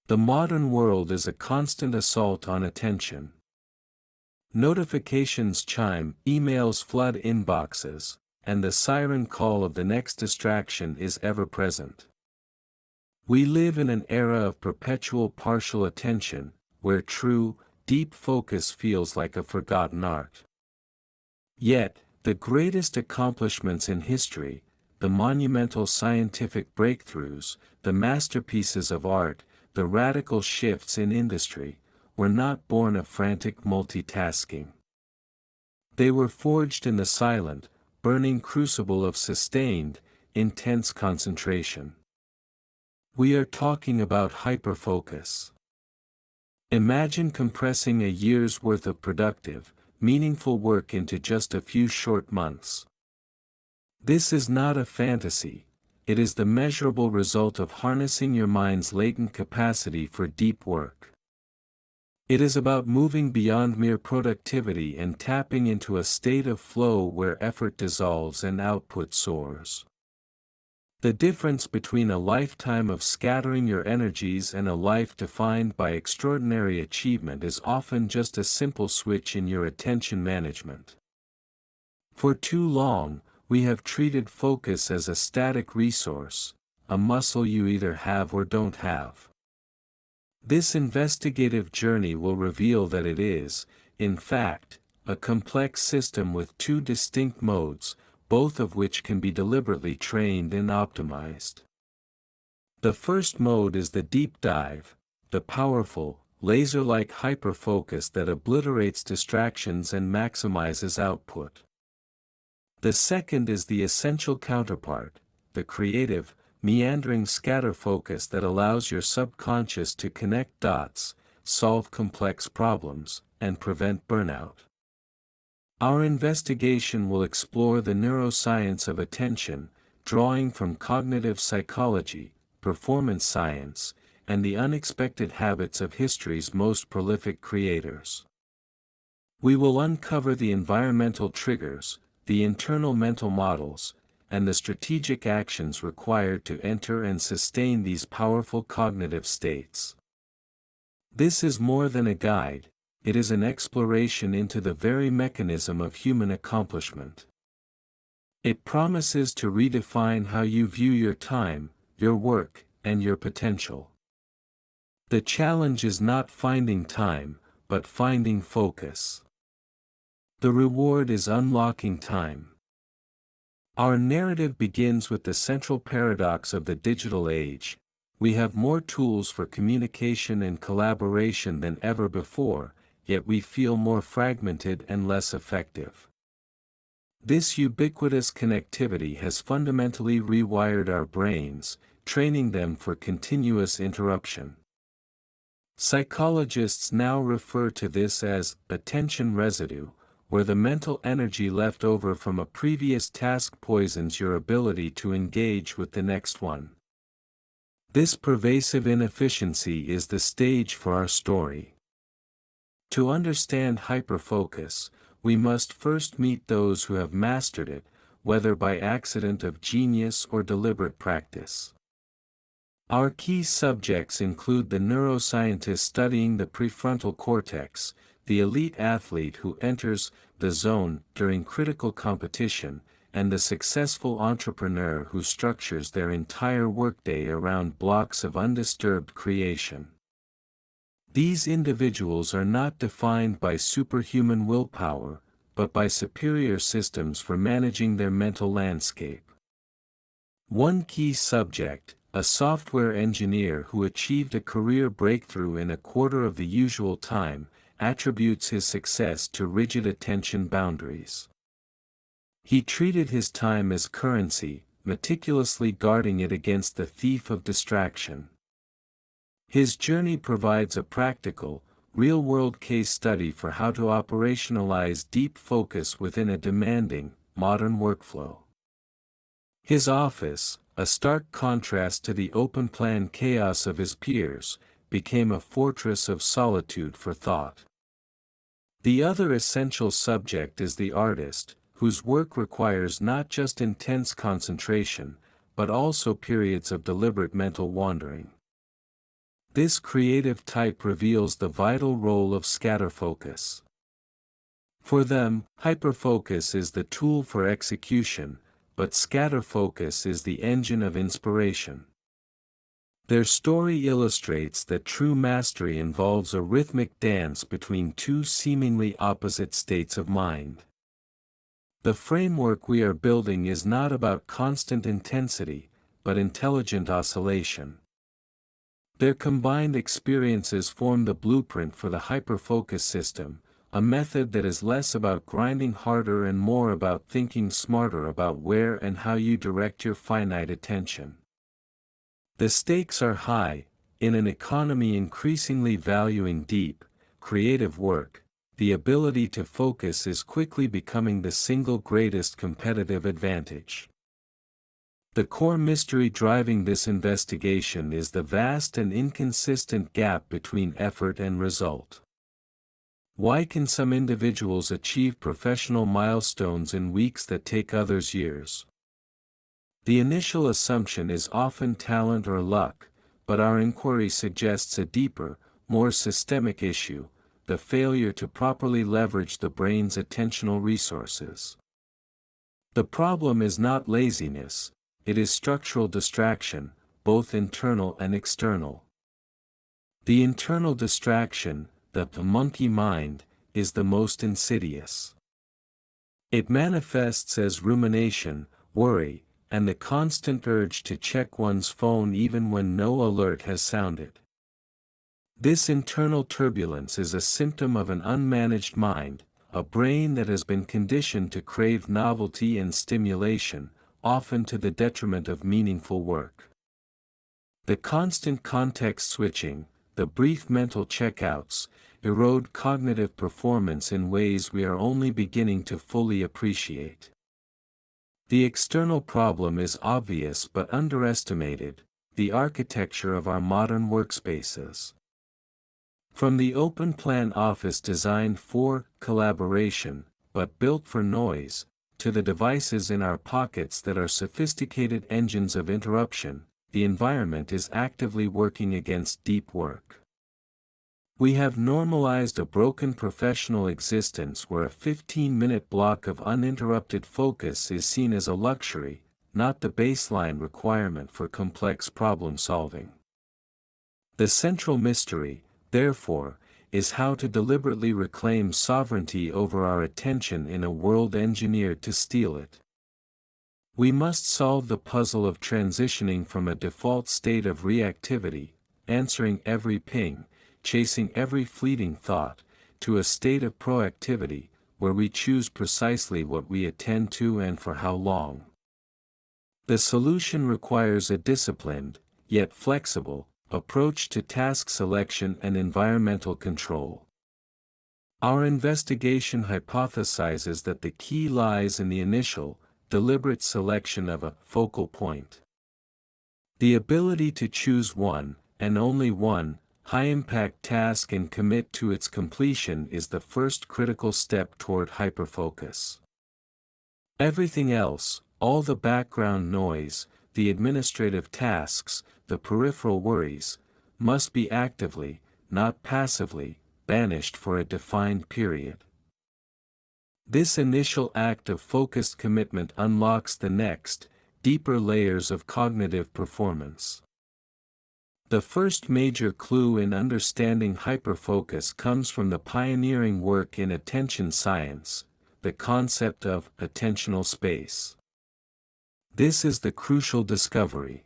The modern world is a constant assault on attention. Notifications chime, emails flood inboxes, and the siren call of the next distraction is ever present. We live in an era of perpetual partial attention, where true, deep focus feels like a forgotten art. Yet, the greatest accomplishments in history, the monumental scientific breakthroughs, the masterpieces of art, the radical shifts in industry, were not born of frantic multitasking. They were forged in the silent, burning crucible of sustained, intense concentration. We are talking about hyperfocus. Imagine compressing a year's worth of productive, meaningful work into just a few short months. This is not a fantasy, it is the measurable result of harnessing your mind's latent capacity for deep work. It is about moving beyond mere productivity and tapping into a state of flow where effort dissolves and output soars. The difference between a lifetime of scattering your energies and a life defined by extraordinary achievement is often just a simple switch in your attention management. For too long, we have treated focus as a static resource, a muscle you either have or don't have. This investigative journey will reveal that it is, in fact, a complex system with two distinct modes, both of which can be deliberately trained and optimized. The first mode is the deep dive, the powerful, laser-like hyperfocus that obliterates distractions and maximizes output. The second is the essential counterpart, the creative, meandering scatterfocus that allows your subconscious to connect dots, solve complex problems, and prevent burnout. Our investigation will explore the neuroscience of attention, drawing from cognitive psychology, performance science, and the unexpected habits of history's most prolific creators. We will uncover the environmental triggers, the internal mental models, and the strategic actions required to enter and sustain these powerful cognitive states. This is more than a guide. It is an exploration into the very mechanism of human accomplishment. It promises to redefine how you view your time, your work, and your potential. The challenge is not finding time, but finding focus. The reward is unlocking time. Our narrative begins with the central paradox of the digital age. We have more tools for communication and collaboration than ever before, yet we feel more fragmented and less effective. This ubiquitous connectivity has fundamentally rewired our brains, training them for continuous interruption. Psychologists now refer to this as attention residue, where the mental energy left over from a previous task poisons your ability to engage with the next one. This pervasive inefficiency is the stage for our story. To understand hyperfocus, we must first meet those who have mastered it, whether by accident of genius or deliberate practice. Our key subjects include the neuroscientist studying the prefrontal cortex, the elite athlete who enters the zone during critical competition, and the successful entrepreneur who structures their entire workday around blocks of undisturbed creation. These individuals are not defined by superhuman willpower, but by superior systems for managing their mental landscape. One key subject, a software engineer who achieved a career breakthrough in a quarter of the usual time, attributes his success to rigid attention boundaries. He treated his time as currency, meticulously guarding it against the thief of distraction. His journey provides a practical, real-world case study for how to operationalize deep focus within a demanding, modern workflow. His office, a stark contrast to the open-plan chaos of his peers, became a fortress of solitude for thought. The other essential subject is the artist, whose work requires not just intense concentration, but also periods of deliberate mental wandering. This creative type reveals the vital role of scatterfocus. For them, hyperfocus is the tool for execution, but scatterfocus is the engine of inspiration. Their story illustrates that true mastery involves a rhythmic dance between two seemingly opposite states of mind. The framework we are building is not about constant intensity, but intelligent oscillation. Their combined experiences form the blueprint for the hyperfocus system, a method that is less about grinding harder and more about thinking smarter about where and how you direct your finite attention. The stakes are high. In an economy increasingly valuing deep, creative work, the ability to focus is quickly becoming the single greatest competitive advantage. The core mystery driving this investigation is the vast and inconsistent gap between effort and result. Why can some individuals achieve professional milestones in weeks that take others years? The initial assumption is often talent or luck, but our inquiry suggests a deeper, more systemic issue: the failure to properly leverage the brain's attentional resources. The problem is not laziness, it is structural distraction, both internal and external. The internal distraction, the monkey mind, is the most insidious. It manifests as rumination, worry, and the constant urge to check one's phone even when no alert has sounded. This internal turbulence is a symptom of an unmanaged mind, a brain that has been conditioned to crave novelty and stimulation, often to the detriment of meaningful work. The constant context switching, the brief mental checkouts, erode cognitive performance in ways we are only beginning to fully appreciate. The external problem is obvious but underestimated: the architecture of our modern workspaces. From the open-plan office designed for collaboration, but built for noise, to the devices in our pockets that are sophisticated engines of interruption, the environment is actively working against deep work. We have normalized a broken professional existence where a 15-minute block of uninterrupted focus is seen as a luxury, not the baseline requirement for complex problem solving. The central mystery, therefore, is how to deliberately reclaim sovereignty over our attention in a world engineered to steal it. We must solve the puzzle of transitioning from a default state of reactivity, answering every ping, chasing every fleeting thought, to a state of proactivity, where we choose precisely what we attend to and for how long. The solution requires a disciplined, yet flexible, approach to task selection and environmental control. Our investigation hypothesizes that the key lies in the initial, deliberate selection of a focal point. The ability to choose one, and only one, high-impact task and commit to its completion is the first critical step toward hyperfocus. Everything else, all the background noise, the administrative tasks, the peripheral worries, must be actively, not passively, banished for a defined period. This initial act of focused commitment unlocks the next, deeper layers of cognitive performance. The first major clue in understanding hyperfocus comes from the pioneering work in attention science, the concept of attentional space. This is the crucial discovery.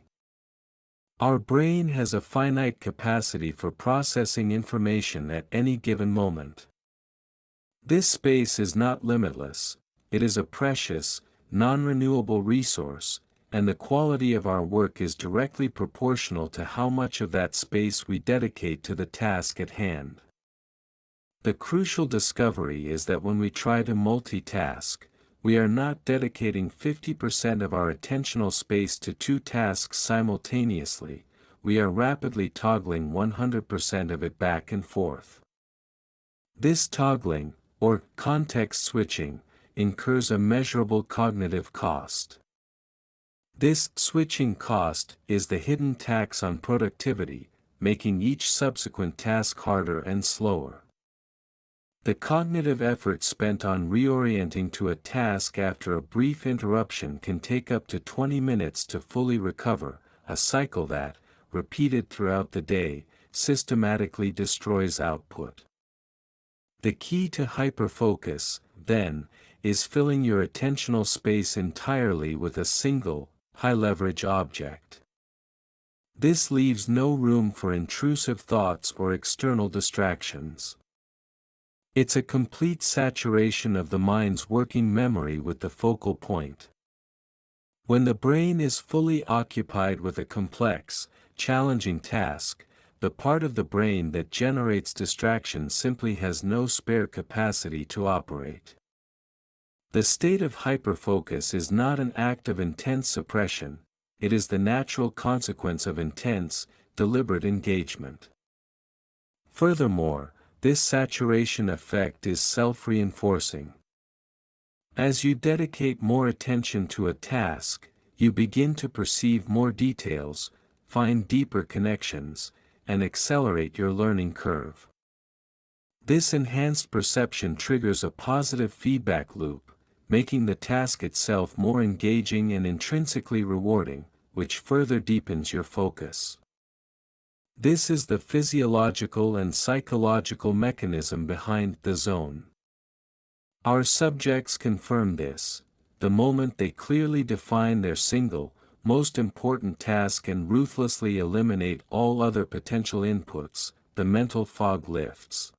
Our brain has a finite capacity for processing information at any given moment. This space is not limitless, it is a precious, non-renewable resource, and the quality of our work is directly proportional to how much of that space we dedicate to the task at hand. The crucial discovery is that when we try to multitask, we are not dedicating 50% of our attentional space to two tasks simultaneously, we are rapidly toggling 100% of it back and forth. This toggling, or context switching, incurs a measurable cognitive cost. This switching cost is the hidden tax on productivity, making each subsequent task harder and slower. The cognitive effort spent on reorienting to a task after a brief interruption can take up to 20 minutes to fully recover, a cycle that, repeated throughout the day, systematically destroys output. The key to hyperfocus, then, is filling your attentional space entirely with a single, high-leverage object. This leaves no room for intrusive thoughts or external distractions. It's a complete saturation of the mind's working memory with the focal point. When the brain is fully occupied with a complex, challenging task, the part of the brain that generates distraction simply has no spare capacity to operate. The state of hyperfocus is not an act of intense suppression, it is the natural consequence of intense, deliberate engagement. Furthermore, this saturation effect is self-reinforcing. As you dedicate more attention to a task, you begin to perceive more details, find deeper connections, and accelerate your learning curve. This enhanced perception triggers a positive feedback loop, making the task itself more engaging and intrinsically rewarding, which further deepens your focus. This is the physiological and psychological mechanism behind the zone. Our subjects confirm this, the moment they clearly define their single, most important task and ruthlessly eliminate all other potential inputs, the mental fog lifts.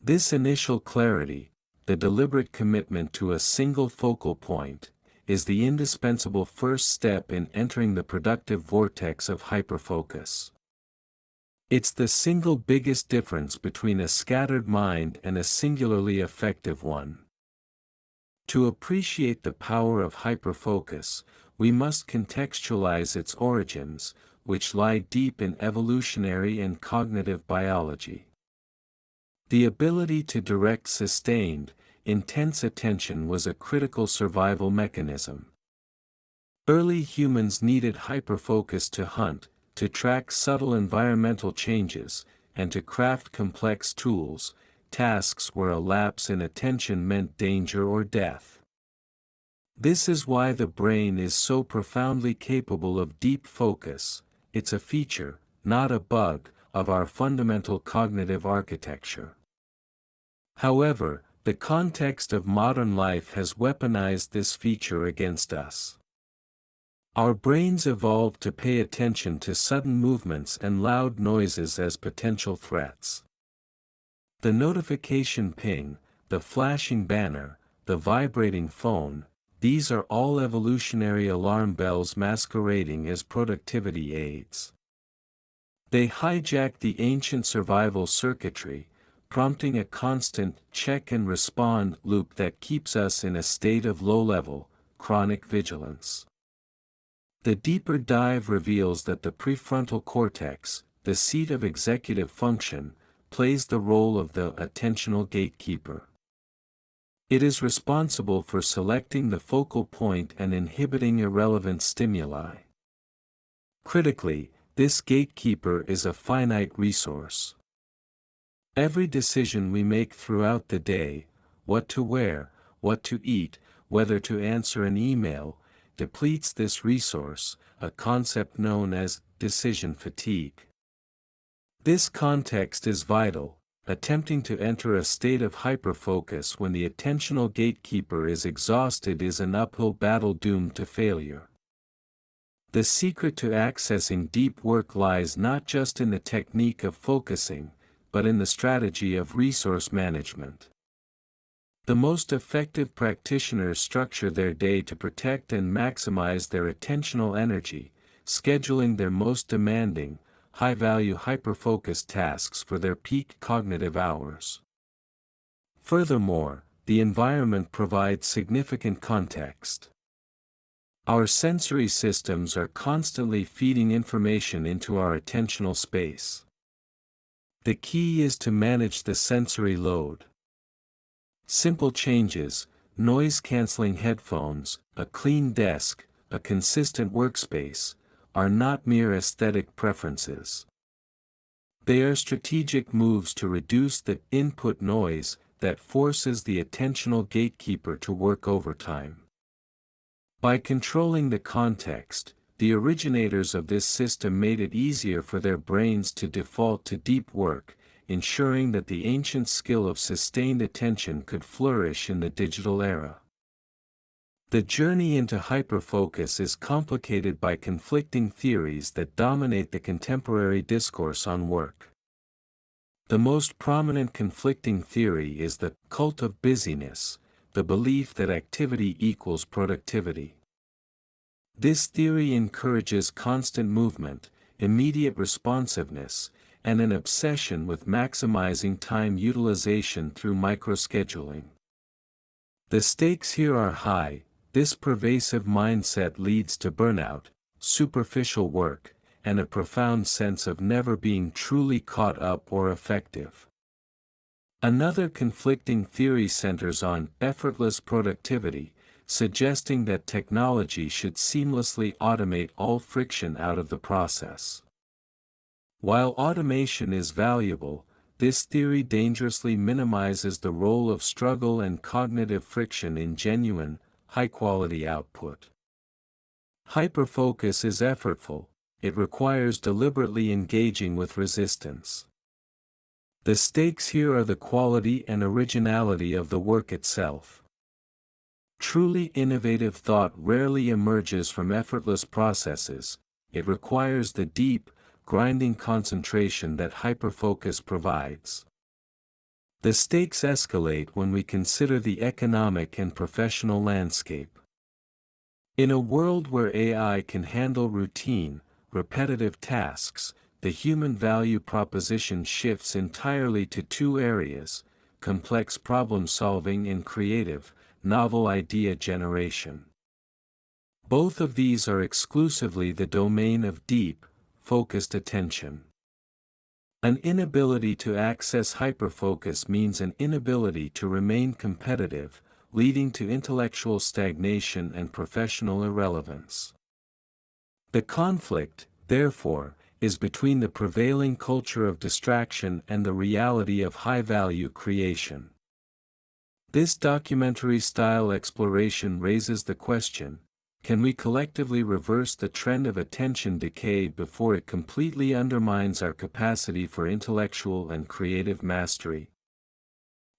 This initial clarity, the deliberate commitment to a single focal point, is the indispensable first step in entering the productive vortex of hyperfocus. It's the single biggest difference between a scattered mind and a singularly effective one. To appreciate the power of hyperfocus, we must contextualize its origins, which lie deep in evolutionary and cognitive biology. The ability to direct sustained, intense attention was a critical survival mechanism. Early humans needed hyperfocus to hunt, to track subtle environmental changes, and to craft complex tools, tasks where a lapse in attention meant danger or death. This is why the brain is so profoundly capable of deep focus. It's a feature, not a bug, of our fundamental cognitive architecture. However, the context of modern life has weaponized this feature against us. Our brains evolved to pay attention to sudden movements and loud noises as potential threats. The notification ping, the flashing banner, the vibrating phone, these are all evolutionary alarm bells masquerading as productivity aids. They hijack the ancient survival circuitry, prompting a constant check and respond loop that keeps us in a state of low-level, chronic vigilance. The deeper dive reveals that the prefrontal cortex, the seat of executive function, plays the role of the attentional gatekeeper. It is responsible for selecting the focal point and inhibiting irrelevant stimuli. Critically, this gatekeeper is a finite resource. Every decision we make throughout the day, what to wear, what to eat, whether to answer an email, depletes this resource, a concept known as decision fatigue. This context is vital. Attempting to enter a state of hyperfocus when the attentional gatekeeper is exhausted is an uphill battle doomed to failure. The secret to accessing deep work lies not just in the technique of focusing, but in the strategy of resource management. The most effective practitioners structure their day to protect and maximize their attentional energy, scheduling their most demanding, high-value hyperfocus tasks for their peak cognitive hours. Furthermore, the environment provides significant context. Our sensory systems are constantly feeding information into our attentional space. The key is to manage the sensory load. Simple changes, noise-canceling headphones, a clean desk, a consistent workspace, are not mere aesthetic preferences. They are strategic moves to reduce the input noise that forces the attentional gatekeeper to work overtime. By controlling the context, the originators of this system made it easier for their brains to default to deep work, ensuring that the ancient skill of sustained attention could flourish in the digital era. The journey into hyperfocus is complicated by conflicting theories that dominate the contemporary discourse on work. The most prominent conflicting theory is the cult of busyness, the belief that activity equals productivity. This theory encourages constant movement, immediate responsiveness, and an obsession with maximizing time utilization through microscheduling. The stakes here are high. This pervasive mindset leads to burnout, superficial work, and a profound sense of never being truly caught up or effective. Another conflicting theory centers on effortless productivity, suggesting that technology should seamlessly automate all friction out of the process. While automation is valuable, this theory dangerously minimizes the role of struggle and cognitive friction in genuine, high-quality output. Hyperfocus is effortful. It requires deliberately engaging with resistance. The stakes here are the quality and originality of the work itself. Truly innovative thought rarely emerges from effortless processes. It requires the deep, grinding concentration that hyperfocus provides. The stakes escalate when we consider the economic and professional landscape. In a world where AI can handle routine, repetitive tasks, the human value proposition shifts entirely to two areas: complex problem solving and creative, novel idea generation. Both of these are exclusively the domain of deep, focused attention. An inability to access hyperfocus means an inability to remain competitive, leading to intellectual stagnation and professional irrelevance. The conflict, therefore, is between the prevailing culture of distraction and the reality of high-value creation. This documentary-style exploration raises the question: can we collectively reverse the trend of attention decay before it completely undermines our capacity for intellectual and creative mastery?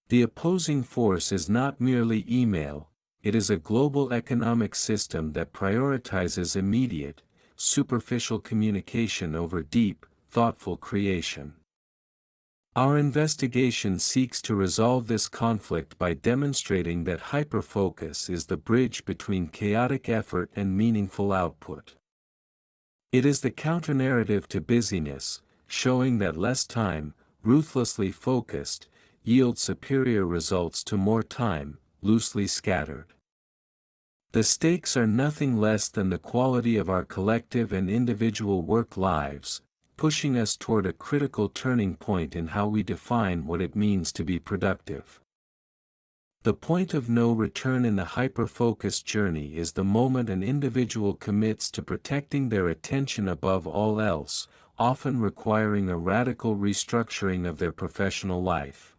The opposing force is not merely email, it is a global economic system that prioritizes immediate, superficial communication over deep, thoughtful creation. Our investigation seeks to resolve this conflict by demonstrating that hyperfocus is the bridge between chaotic effort and meaningful output. It is the counter-narrative to busyness, showing that less time, ruthlessly focused, yields superior results to more time, loosely scattered. The stakes are nothing less than the quality of our collective and individual work lives, pushing us toward a critical turning point in how we define what it means to be productive. The point of no return in the hyperfocus journey is the moment an individual commits to protecting their attention above all else, often requiring a radical restructuring of their professional life.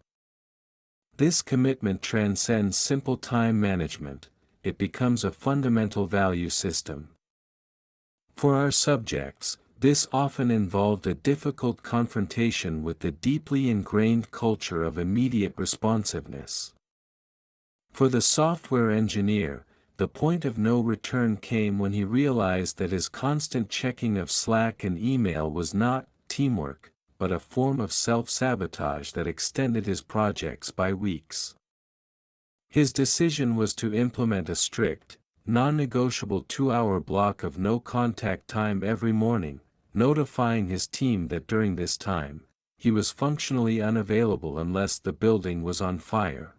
This commitment transcends simple time management. It becomes a fundamental value system. For our subjects, this often involved a difficult confrontation with the deeply ingrained culture of immediate responsiveness. For the software engineer, the point of no return came when he realized that his constant checking of Slack and email was not teamwork, but a form of self-sabotage that extended his projects by weeks. His decision was to implement a strict, non-negotiable 2-hour block of no-contact time every morning, notifying his team that during this time, he was functionally unavailable unless the building was on fire.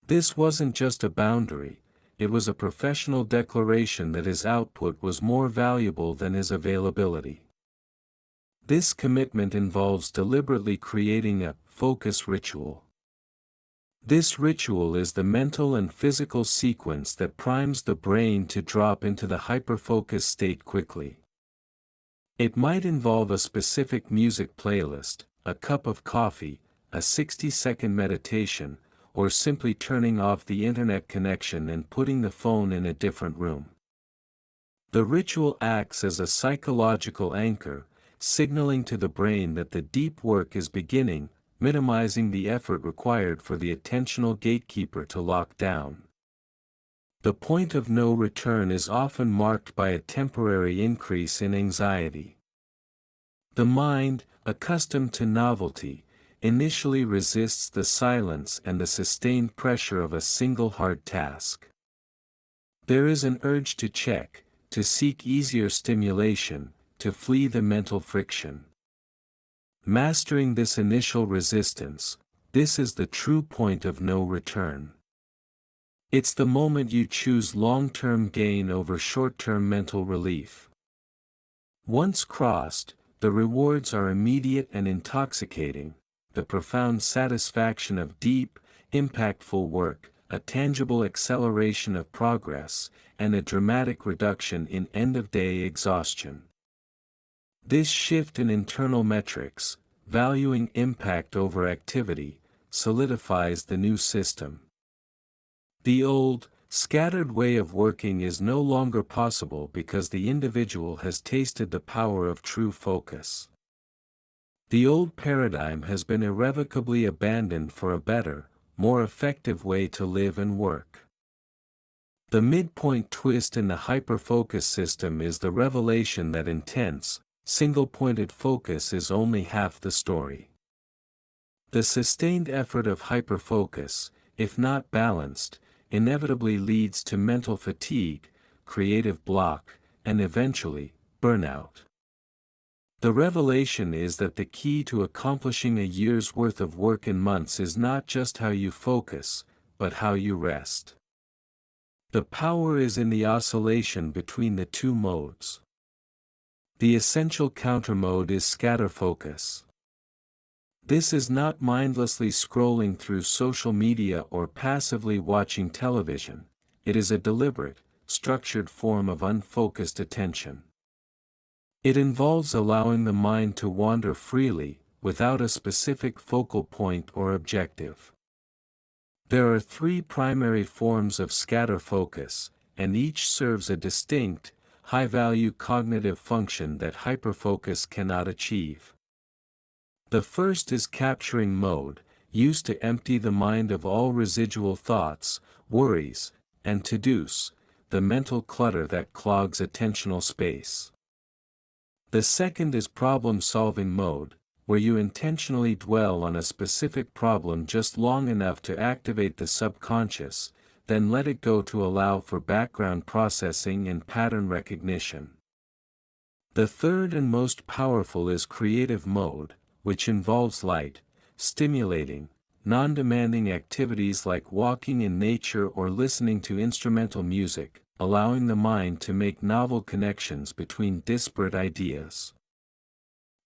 This wasn't just a boundary, it was a professional declaration that his output was more valuable than his availability. This commitment involves deliberately creating a focus ritual. This ritual is the mental and physical sequence that primes the brain to drop into the hyperfocus state quickly. It might involve a specific music playlist, a cup of coffee, a 60-second meditation, or simply turning off the internet connection and putting the phone in a different room. The ritual acts as a psychological anchor, signaling to the brain that the deep work is beginning, minimizing the effort required for the attentional gatekeeper to lock down. The point of no return is often marked by a temporary increase in anxiety. The mind, accustomed to novelty, initially resists the silence and the sustained pressure of a single hard task. There is an urge to check, to seek easier stimulation, to flee the mental friction. Mastering this initial resistance, this is the true point of no return. It's the moment you choose long-term gain over short-term mental relief. Once crossed, the rewards are immediate and intoxicating, the profound satisfaction of deep, impactful work, a tangible acceleration of progress, and a dramatic reduction in end-of-day exhaustion. This shift in internal metrics, valuing impact over activity, solidifies the new system. The old, scattered way of working is no longer possible because the individual has tasted the power of true focus. The old paradigm has been irrevocably abandoned for a better, more effective way to live and work. The midpoint twist in the hyperfocus system is the revelation that intense, single-pointed focus is only half the story. The sustained effort of hyperfocus, if not balanced, inevitably leads to mental fatigue, creative block, and eventually, burnout. The revelation is that the key to accomplishing a year's worth of work in months is not just how you focus, but how you rest. The power is in the oscillation between the two modes. The essential countermode is scatterfocus. This is not mindlessly scrolling through social media or passively watching television, it is a deliberate, structured form of unfocused attention. It involves allowing the mind to wander freely, without a specific focal point or objective. There are three primary forms of scatterfocus, and each serves a distinct, high-value cognitive function that hyperfocus cannot achieve. The first is capturing mode, used to empty the mind of all residual thoughts, worries, and to-dos, the mental clutter that clogs attentional space. The second is problem-solving mode, where you intentionally dwell on a specific problem just long enough to activate the subconscious, then let it go to allow for background processing and pattern recognition. The third and most powerful is creative mode, which involves light, stimulating, non-demanding activities like walking in nature or listening to instrumental music, allowing the mind to make novel connections between disparate ideas.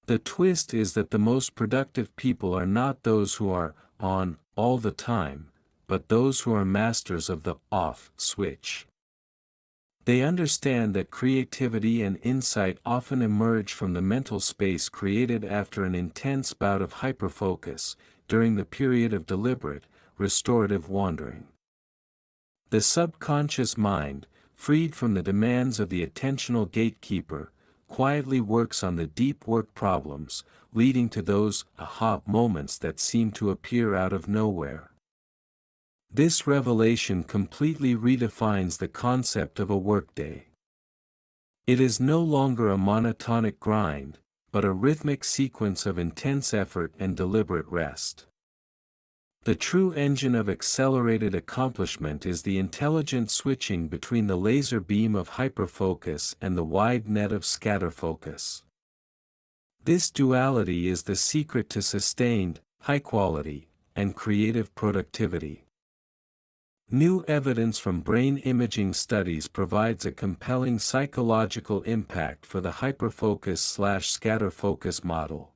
The twist is that the most productive people are not those who are on all the time, but those who are masters of the off switch. They understand that creativity and insight often emerge from the mental space created after an intense bout of hyperfocus, during the period of deliberate, restorative wandering. The subconscious mind, freed from the demands of the attentional gatekeeper, quietly works on the deep work problems, leading to those aha moments that seem to appear out of nowhere. This revelation completely redefines the concept of a workday. It is no longer a monotonic grind, but a rhythmic sequence of intense effort and deliberate rest. The true engine of accelerated accomplishment is the intelligent switching between the laser beam of hyperfocus and the wide net of scatterfocus. This duality is the secret to sustained, high-quality, and creative productivity. New evidence from brain imaging studies provides a compelling psychological impact for the hyperfocus/scatterfocus model.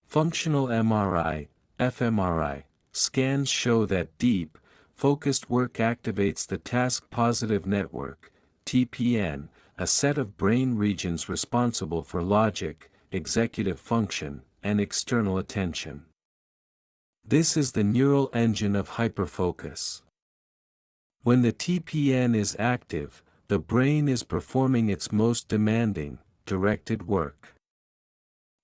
Functional MRI, fMRI, scans show that deep, focused work activates the task-positive network, TPN, a set of brain regions responsible for logic, executive function, and external attention. This is the neural engine of hyperfocus. When the TPN is active, the brain is performing its most demanding, directed work.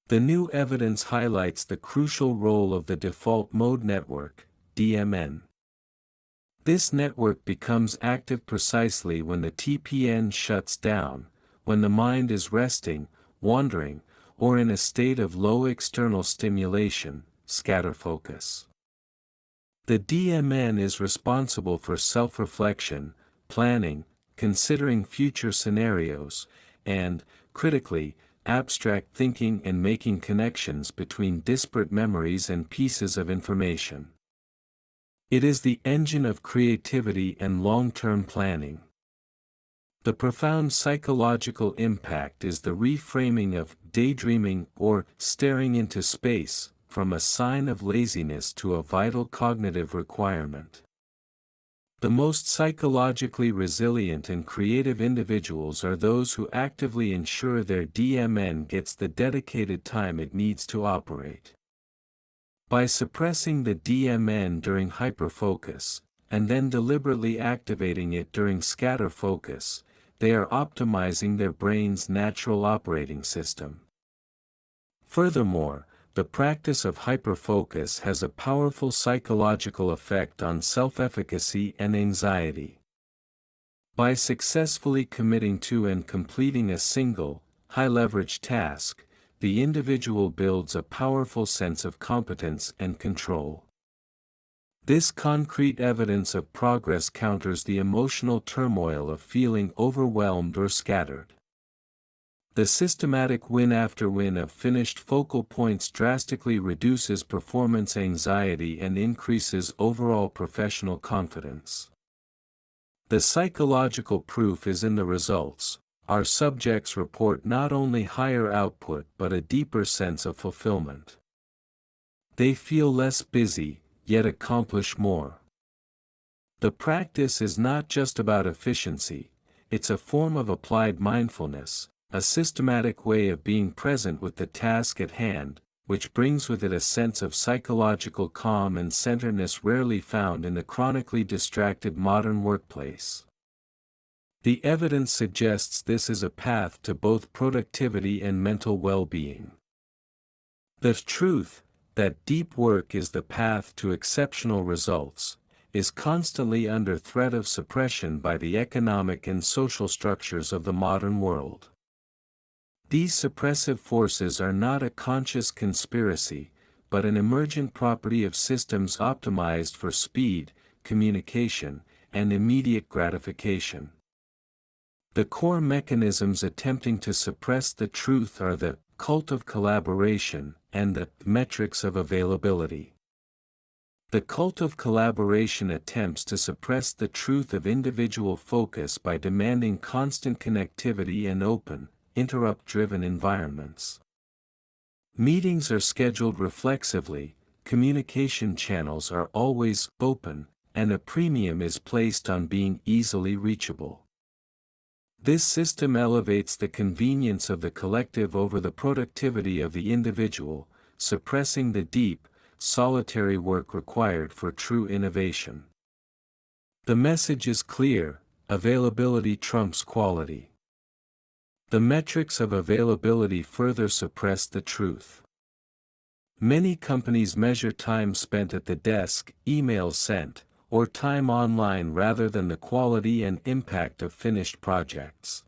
The new evidence highlights the crucial role of the default mode network, DMN. This network becomes active precisely when the TPN shuts down, when the mind is resting, wandering, or in a state of low external stimulation, scatterfocus. The DMN is responsible for self-reflection, planning, considering future scenarios, and, critically, abstract thinking and making connections between disparate memories and pieces of information. It is the engine of creativity and long-term planning. The profound psychological impact is the reframing of daydreaming or staring into space, from a sign of laziness to a vital cognitive requirement. The most psychologically resilient and creative individuals are those who actively ensure their DMN gets the dedicated time it needs to operate. By suppressing the DMN during hyperfocus, and then deliberately activating it during scatterfocus, they are optimizing their brain's natural operating system. Furthermore, the practice of hyperfocus has a powerful psychological effect on self-efficacy and anxiety. By successfully committing to and completing a single, high-leverage task, the individual builds a powerful sense of competence and control. This concrete evidence of progress counters the emotional turmoil of feeling overwhelmed or scattered. The systematic win after win of finished focal points drastically reduces performance anxiety and increases overall professional confidence. The psychological proof is in the results. Our subjects report not only higher output but a deeper sense of fulfillment. They feel less busy, yet accomplish more. The practice is not just about efficiency, it's a form of applied mindfulness, a systematic way of being present with the task at hand, which brings with it a sense of psychological calm and centeredness rarely found in the chronically distracted modern workplace. The evidence suggests this is a path to both productivity and mental well-being. The truth, that deep work is the path to exceptional results, is constantly under threat of suppression by the economic and social structures of the modern world. These suppressive forces are not a conscious conspiracy, but an emergent property of systems optimized for speed, communication, and immediate gratification. The core mechanisms attempting to suppress the truth are the cult of collaboration and the metrics of availability. The cult of collaboration attempts to suppress the truth of individual focus by demanding constant connectivity and open, interrupt-driven environments. Meetings are scheduled reflexively, communication channels are always open, and a premium is placed on being easily reachable. This system elevates the convenience of the collective over the productivity of the individual, suppressing the deep, solitary work required for true innovation. The message is clear: availability trumps quality. The metrics of availability further suppress the truth. Many companies measure time spent at the desk, emails sent, or time online rather than the quality and impact of finished projects.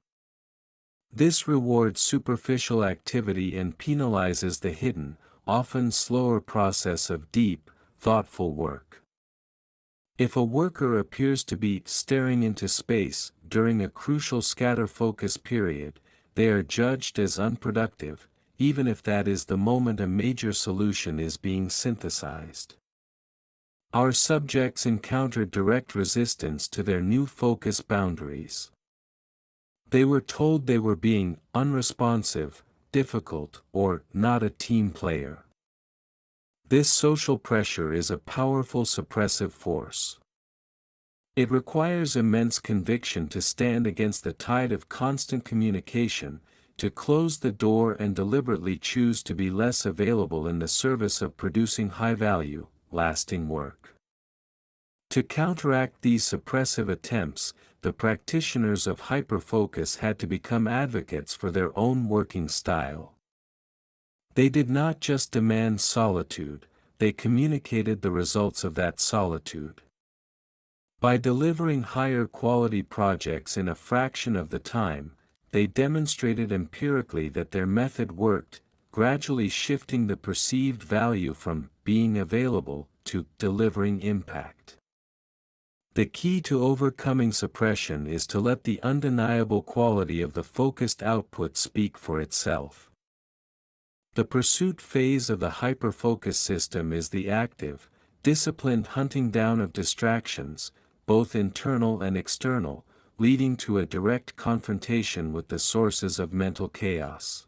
This rewards superficial activity and penalizes the hidden, often slower process of deep, thoughtful work. If a worker appears to be staring into space during a crucial scatter-focus period, they are judged as unproductive, even if that is the moment a major solution is being synthesized. Our subjects encountered direct resistance to their new focus boundaries. They were told they were being unresponsive, difficult, or not a team player. This social pressure is a powerful suppressive force. It requires immense conviction to stand against the tide of constant communication, to close the door and deliberately choose to be less available in the service of producing high-value, lasting work. To counteract these suppressive attempts, the practitioners of hyperfocus had to become advocates for their own working style. They did not just demand solitude, they communicated the results of that solitude. By delivering higher quality projects in a fraction of the time, they demonstrated empirically that their method worked, gradually shifting the perceived value from being available to delivering impact. The key to overcoming suppression is to let the undeniable quality of the focused output speak for itself. The pursuit phase of the hyperfocus system is the active, disciplined hunting down of distractions, both internal and external, leading to a direct confrontation with the sources of mental chaos.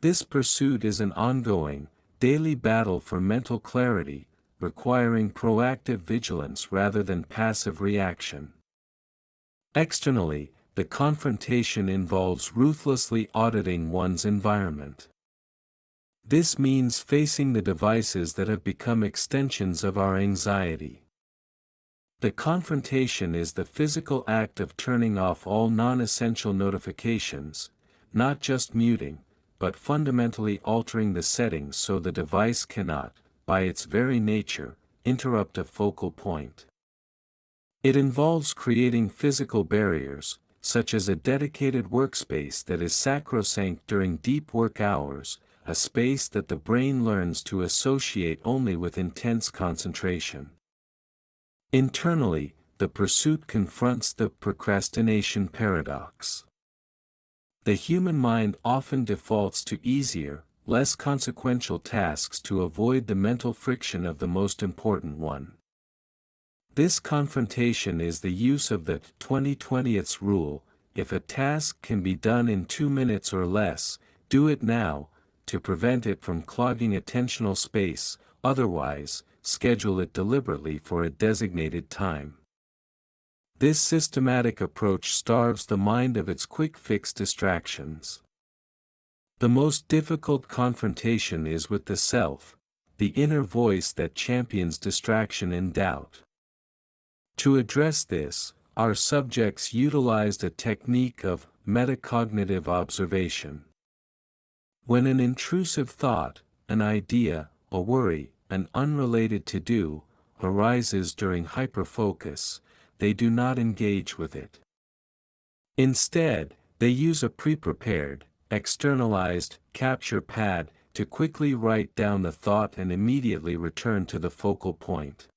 This pursuit is an ongoing, daily battle for mental clarity, requiring proactive vigilance rather than passive reaction. Externally, the confrontation involves ruthlessly auditing one's environment. This means facing the devices that have become extensions of our anxiety. The confrontation is the physical act of turning off all non-essential notifications, not just muting, but fundamentally altering the settings so the device cannot, by its very nature, interrupt a focal point. It involves creating physical barriers, such as a dedicated workspace that is sacrosanct during deep work hours, a space that the brain learns to associate only with intense concentration. Internally, the pursuit confronts the procrastination paradox. The human mind often defaults to easier, less consequential tasks to avoid the mental friction of the most important one. This confrontation is the use of the 20/20 rule: if a task can be done in 2 minutes or less, do it now, to prevent it from clogging attentional space, otherwise, schedule it deliberately for a designated time. This systematic approach starves the mind of its quick-fix distractions. The most difficult confrontation is with the self, the inner voice that champions distraction and doubt. To address this, our subjects utilized a technique of metacognitive observation. When an intrusive thought, an idea, a worry, an unrelated to-do, arises during hyperfocus, they do not engage with it. Instead, they use a pre-prepared, externalized, capture pad to quickly write down the thought and immediately return to the focal point.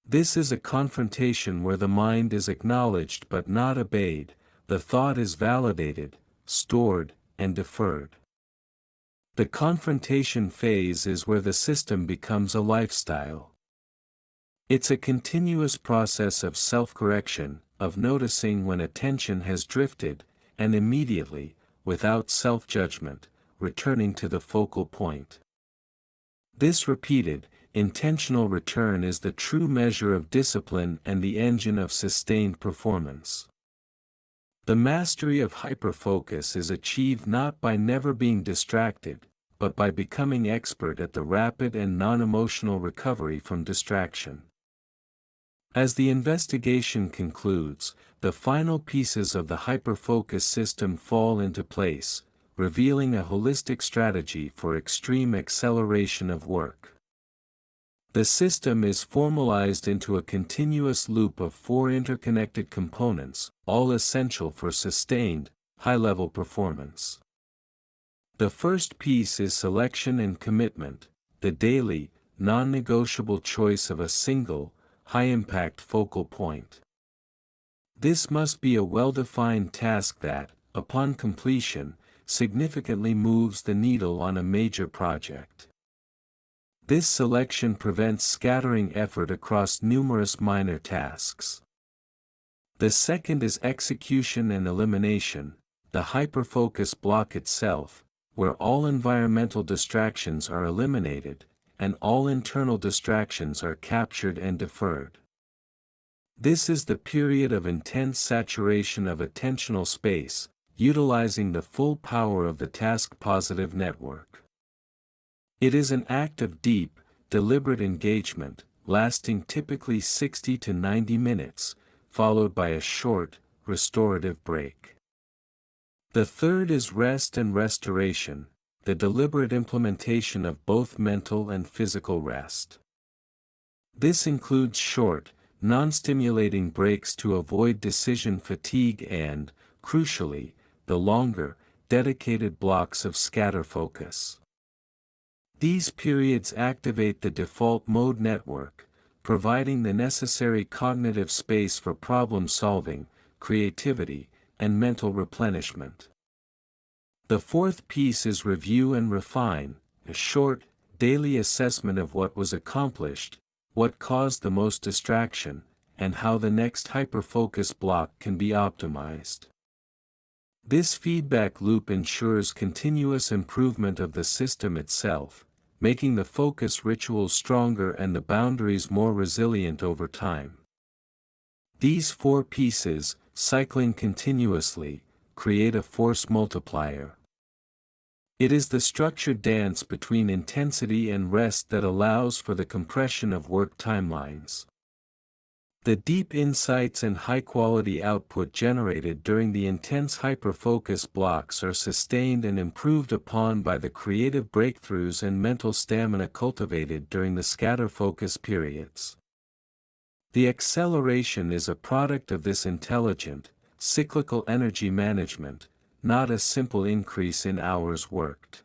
This is a confrontation where the mind is acknowledged but not obeyed, the thought is validated, stored, and deferred. The confrontation phase is where the system becomes a lifestyle. It's a continuous process of self-correction, of noticing when attention has drifted, and immediately, without self-judgment, returning to the focal point. This repeated, intentional return is the true measure of discipline and the engine of sustained performance. The mastery of hyperfocus is achieved not by never being distracted, but by becoming expert at the rapid and non-emotional recovery from distraction. As the investigation concludes, the final pieces of the hyperfocus system fall into place, revealing a holistic strategy for extreme acceleration of work. The system is formalized into a continuous loop of 4 interconnected components, all essential for sustained, high-level performance. The first piece is selection and commitment, the daily, non-negotiable choice of a single, high-impact focal point. This must be a well-defined task that, upon completion, significantly moves the needle on a major project. This selection prevents scattering effort across numerous minor tasks. The second is execution and elimination, the hyperfocus block itself, where all environmental distractions are eliminated, and all internal distractions are captured and deferred. This is the period of intense saturation of attentional space, utilizing the full power of the task-positive network. It is an act of deep, deliberate engagement, lasting typically 60 to 90 minutes, followed by a short, restorative break. The third is rest and restoration, the deliberate implementation of both mental and physical rest. This includes short, non-stimulating breaks to avoid decision fatigue and, crucially, the longer, dedicated blocks of scatterfocus. These periods activate the default mode network, providing the necessary cognitive space for problem solving, creativity, and mental replenishment. The fourth piece is review and refine, a short, daily assessment of what was accomplished, what caused the most distraction, and how the next hyperfocus block can be optimized. This feedback loop ensures continuous improvement of the system itself, making the focus rituals stronger and the boundaries more resilient over time. These four pieces, cycling continuously, create a force multiplier. It is the structured dance between intensity and rest that allows for the compression of work timelines. The deep insights and high-quality output generated during the intense hyperfocus blocks are sustained and improved upon by the creative breakthroughs and mental stamina cultivated during the scatterfocus periods. The acceleration is a product of this intelligent, cyclical energy management, not a simple increase in hours worked.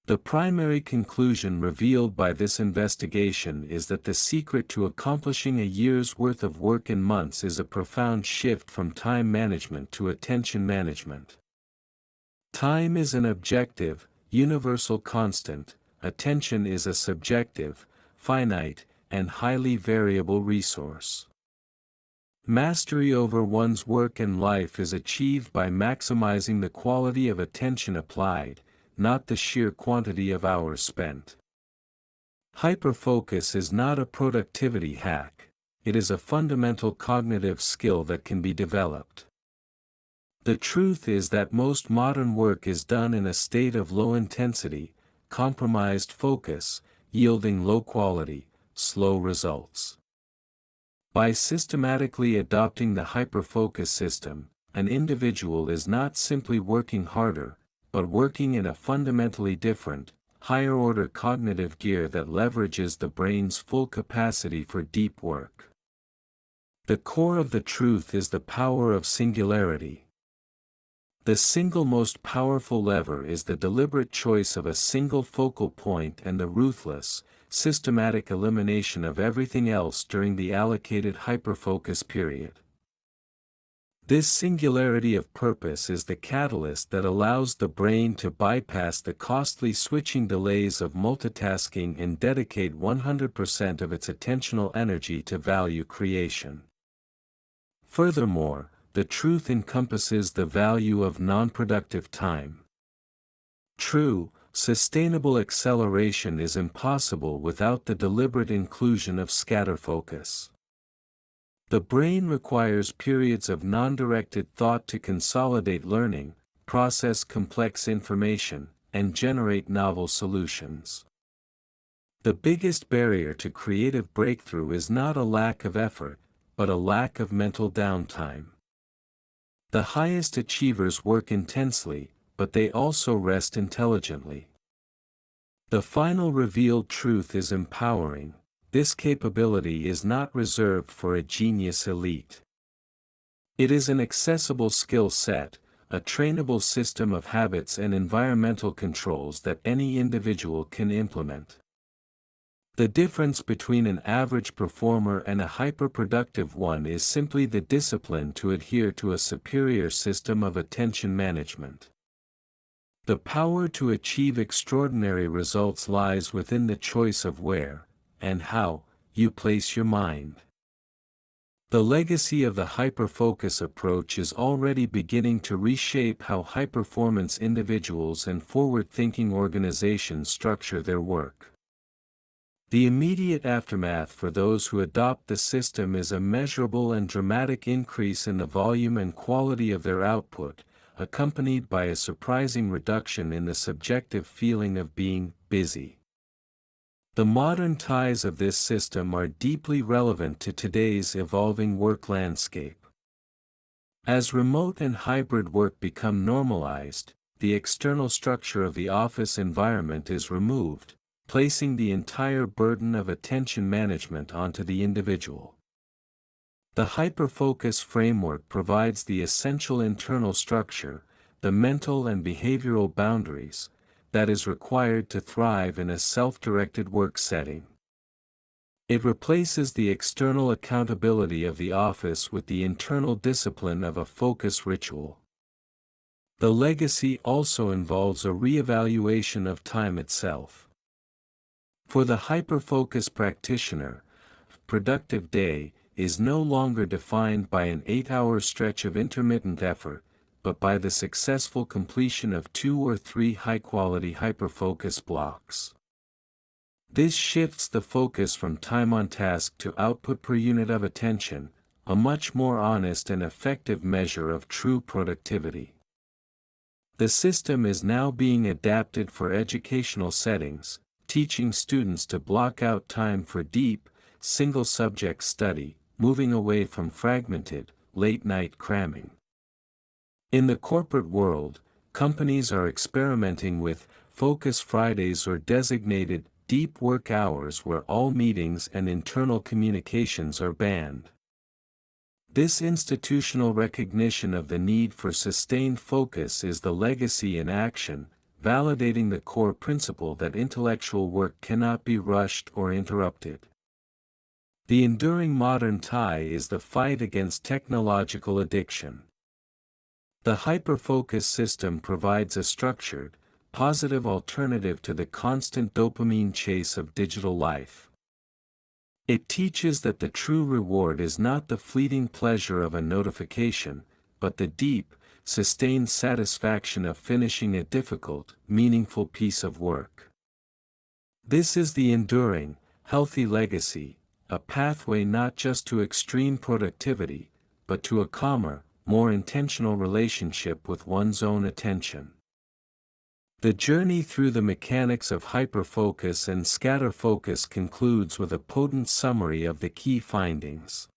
The primary conclusion revealed by this investigation is that the secret to accomplishing a year's worth of work in months is a profound shift from time management to attention management. Time is an objective, universal constant, attention is a subjective, finite, and highly variable resource. Mastery over one's work and life is achieved by maximizing the quality of attention applied, not the sheer quantity of hours spent. Hyperfocus is not a productivity hack, it is a fundamental cognitive skill that can be developed. The truth is that most modern work is done in a state of low intensity, compromised focus, yielding low quality, slow results. By systematically adopting the hyperfocus system, an individual is not simply working harder, but working in a fundamentally different, higher-order cognitive gear that leverages the brain's full capacity for deep work. The core of the truth is the power of singularity. The single most powerful lever is the deliberate choice of a single focal point and the ruthless, systematic elimination of everything else during the allocated hyperfocus period. This singularity of purpose is the catalyst that allows the brain to bypass the costly switching delays of multitasking and dedicate 100% of its attentional energy to value creation. Furthermore, the truth encompasses the value of non-productive time. True, sustainable acceleration is impossible without the deliberate inclusion of scatterfocus. The brain requires periods of non-directed thought to consolidate learning, process complex information, and generate novel solutions. The biggest barrier to creative breakthrough is not a lack of effort, but a lack of mental downtime. The highest achievers work intensely, but they also rest intelligently. The final revealed truth is empowering. This capability is not reserved for a genius elite. It is an accessible skill set, a trainable system of habits and environmental controls that any individual can implement. The difference between an average performer and a hyperproductive one is simply the discipline to adhere to a superior system of attention management. The power to achieve extraordinary results lies within the choice of where, and how, you place your mind. The legacy of the hyperfocus approach is already beginning to reshape how high-performance individuals and forward-thinking organizations structure their work. The immediate aftermath for those who adopt the system is a measurable and dramatic increase in the volume and quality of their output, accompanied by a surprising reduction in the subjective feeling of being busy. The modern ties of this system are deeply relevant to today's evolving work landscape. As remote and hybrid work become normalized, the external structure of the office environment is removed, placing the entire burden of attention management onto the individual. The Hyperfocus framework provides the essential internal structure, the mental and behavioral boundaries, that is required to thrive in a self-directed work setting. It replaces the external accountability of the office with the internal discipline of a focus ritual. The legacy also involves a re-evaluation of time itself. For the hyperfocus practitioner, productive day is no longer defined by an 8-hour stretch of intermittent effort, but by the successful completion of 2 or 3 high-quality hyperfocus blocks. This shifts the focus from time on task to output per unit of attention, a much more honest and effective measure of true productivity. The system is now being adapted for educational settings, teaching students to block out time for deep, single-subject study, moving away from fragmented, late-night cramming. In the corporate world, companies are experimenting with Focus Fridays or designated deep work hours where all meetings and internal communications are banned. This institutional recognition of the need for sustained focus is the legacy in action, validating the core principle that intellectual work cannot be rushed or interrupted. The enduring modern tie is the fight against technological addiction. The Hyperfocus system provides a structured, positive alternative to the constant dopamine chase of digital life. It teaches that the true reward is not the fleeting pleasure of a notification, but the deep, sustained satisfaction of finishing a difficult, meaningful piece of work. This is the enduring, healthy legacy, a pathway not just to extreme productivity, but to a calmer, more intentional relationship with one's own attention. The journey through the mechanics of hyperfocus and scatterfocus concludes with a potent summary of the key findings.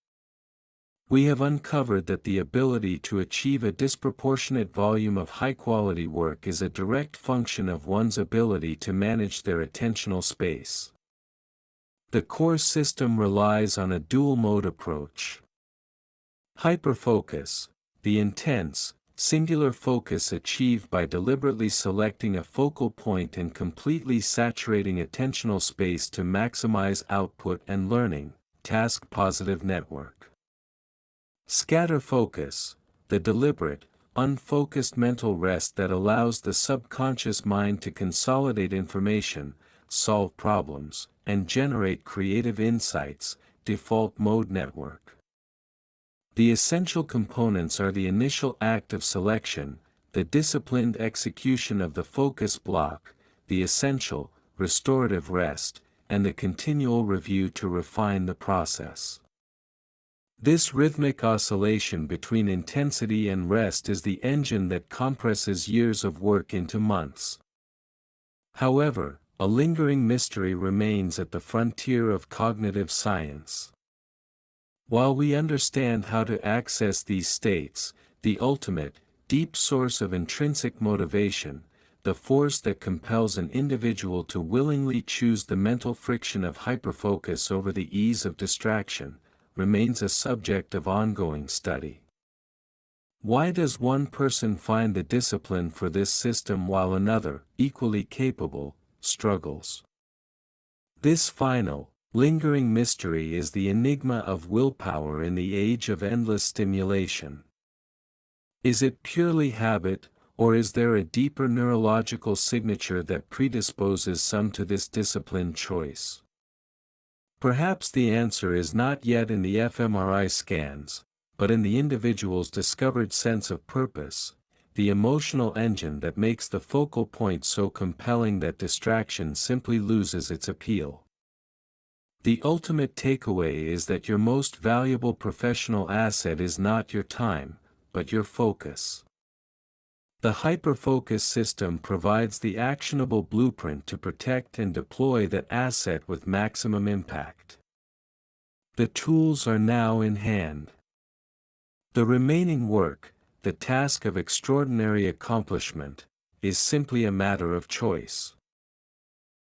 We have uncovered that the ability to achieve a disproportionate volume of high-quality work is a direct function of one's ability to manage their attentional space. The core system relies on a dual-mode approach. Hyperfocus, the intense, singular focus achieved by deliberately selecting a focal point and completely saturating attentional space to maximize output and learning, task-positive network. Scatterfocus, the deliberate, unfocused mental rest that allows the subconscious mind to consolidate information, solve problems, and generate creative insights, default mode network. The essential components are the initial act of selection, the disciplined execution of the focus block, the essential, restorative rest, and the continual review to refine the process. This rhythmic oscillation between intensity and rest is the engine that compresses years of work into months. However, a lingering mystery remains at the frontier of cognitive science. While we understand how to access these states, the ultimate, deep source of intrinsic motivation, the force that compels an individual to willingly choose the mental friction of hyperfocus over the ease of distraction, remains a subject of ongoing study. Why does one person find the discipline for this system while another, equally capable, struggles? This final, lingering mystery is the enigma of willpower in the age of endless stimulation. Is it purely habit, or is there a deeper neurological signature that predisposes some to this disciplined choice? Perhaps the answer is not yet in the fMRI scans, but in the individual's discovered sense of purpose, the emotional engine that makes the focal point so compelling that distraction simply loses its appeal. The ultimate takeaway is that your most valuable professional asset is not your time, but your focus. The Hyperfocus system provides the actionable blueprint to protect and deploy that asset with maximum impact. The tools are now in hand. The remaining work, the task of extraordinary accomplishment, is simply a matter of choice.